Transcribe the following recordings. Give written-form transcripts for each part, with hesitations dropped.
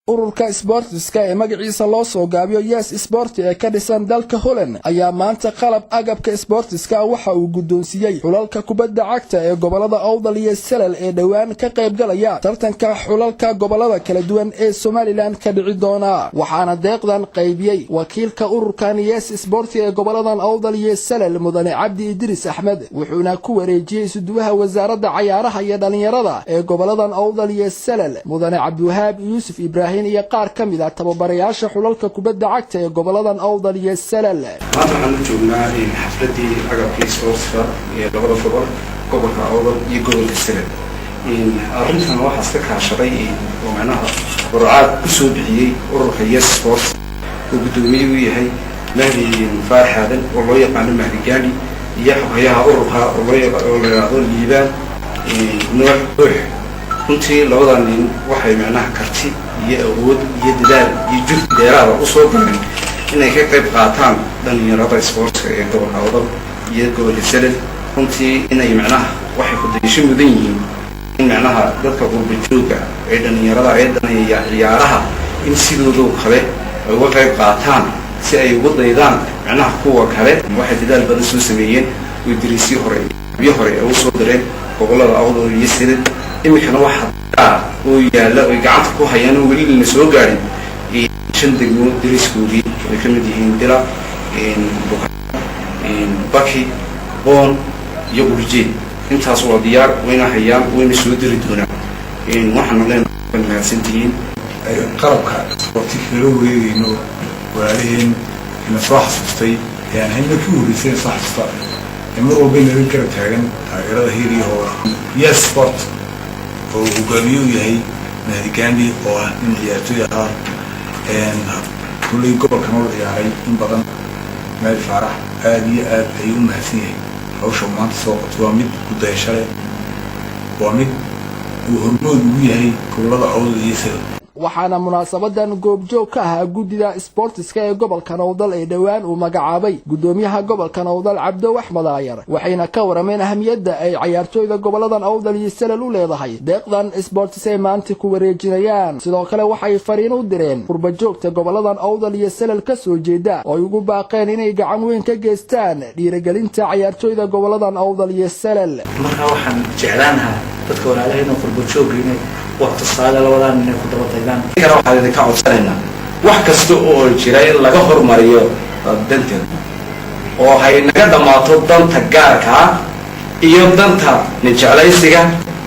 ururka sportiska ee magaciisa loo soo gaabiyo Yes Sport ee ka dhisan dalka Holland ayaa maanta qalab agabka sportiska waxa uu gudoonsiyay xulalka kubadda cagta ee gobolada Awdal iyo Salal ee dhawaan ka qayb galaya tartanka xulalka gobolada kala duwan ee Somaliland ka dhici doona waxaana deeqdan qaybiyay wakiilka ururkan Yes Sport ee goboladan Awdal iyo Salal mudane Cabdi Idris Ahmed wuxuuna ku wareejiyay suduwaha wasaaradda cayaaraha iyo dhalinyarada ee goboladan Awdal iyo Salal mudane Cabdiwahaab Yuusuf Ibrahim iyo qaar kamid ah tababarayaasha xulalka kubadda cagta ee goboladan Awdal iyo Salal waxaan joognaa xafladii agabka sportska ee labada gobolka Awdal iyo gobolka Salal arrintan waxa ka kaashaday oo macnaha quraacad ku soo bixiyay ururka Yes Sport oo gudoomiye u yahay Mahdi Farxadan oo loo yaqaan Mahdi Gaali iyo xoghayaha ururka oo loo yaqaan Liibaan Nuux runtii labadan nin waxay macnaha karti iyo awood iyo dadaal iyo juhd dheeraad ah u soo galeen inay ka qayb qaataan dhalinyarada sportska ee gobolka Awdal iyo gobolka Salal runtii inay macnaha waxay ku dayasho mudan yihiin in macnaha dadka qurba ee dhalinyarada ay ciyaaraha in sidoo kale ay uga qayb qaataan si ay ugu daydaan macnaha kuwa kale waxay dadaal badan soo sameeyeen Idriisi hore u soo direen gobolada Awdal iyo Salal imikana waxa oo yaala oo gacanta ku hayaan oo wali la soo gaarin shan degmo Idriiskoodii ay ka mid yihiin Dila Baki Boon iyo Urjeen intaas oo diyaar wayna hayaan wayna soo diri doonaan waxaan leenahay mahadsantiin qalabka sportiska loo weeyno walaalihiin in soo xasuustay hayna ku horeysay soo xasuusta mar walba inay ka taagan taageerada hiriyo Yes Sport oo hogaamiyo yahay Mahdi Gaali oo ah in ciyaartoy ah kulay gobolka noo ciyaaray in badan Mahdi Farax aad iyo aad ayuu mahadsan yahay hawsha maanta soo qabtay waa mid ku dayashay waa mid uu hormood u yahay gobolada Awdal iyo Salal waxaana munaasabadan goobjoog ka ah gudida sportiska ee gobolka Awdal ee dhawaan uu magacaabay gudoomiyaha gobolka Awdal Cabdo Axmed Aayar waxayna ka warameen ahmiyadda ay ciyaartoyda goboladan Awdal iyo Salal u leedahay deeqdan sportis ee maanta ku wareejinayaan sidoo kale waxay fariin u direen qurba joogta goboladan Awdal iyo Salal ka soo jeeda oo ugu baaqeen inay gacan weyn ka geystaan dhiirigelinta ciyaartoyda goboladan Awdal iyo Salal marka waxaan jeclaanahay dadka walaalahayna qurba joogina waqti saada labadan inay ku dabatayaan kana waxa ka codsanayna wax kasta oo jira in laga hormariyo danta oo hay naga dhamaato danta gaarka iyo danta jeclaysiga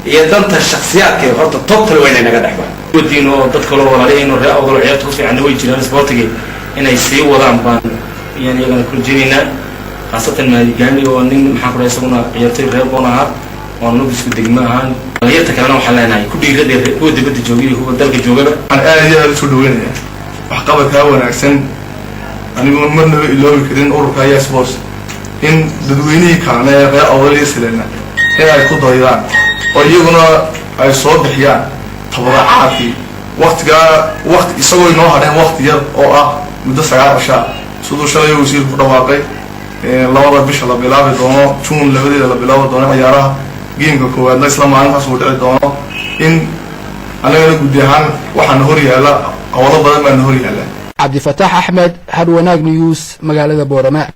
iyo danta shakhsiyaadka horta total weyn naga dhaxba wadiino dadka loo walaalahayna reer Awdal ciyaartu fiican way jiraan sportiga inay sii wadaan baan yani iyaga ku jirina khaasatan Mahdi Gaali oo nin maxaa ku raysaguna ciyaartoy reer Bonaha oo nubisku degmahan ayta kalena waxa leenahay ku dhiiradee kuwa dibadda joogay kuwa dalka joogaba aan aad iyo aad u dhaweynaya wax qabadka wanaagsan anigu marna iloobi karin ururka Yes Sport in dadweynaha kalena ee reer Awdal iyo Salal ay ku doodaan oo iyaguna ay soo bixiyaan tabarucaadkii waqti isagoo inoo hadheen waqti yar oo ah muddo 9 casha sidoo shalay uu sii ku dhawaaqay labada bisha la bilaabi doono June labadeeda la bilaabi doono ciyaaraha geemka koowaad la isla maalintaas uu dhici doono in anaga gudi ahaan waxaan hor yaala qowlo badan baan hor yaala Cabdi Fataax Ahmed Hadwanaag News magaalada Boorama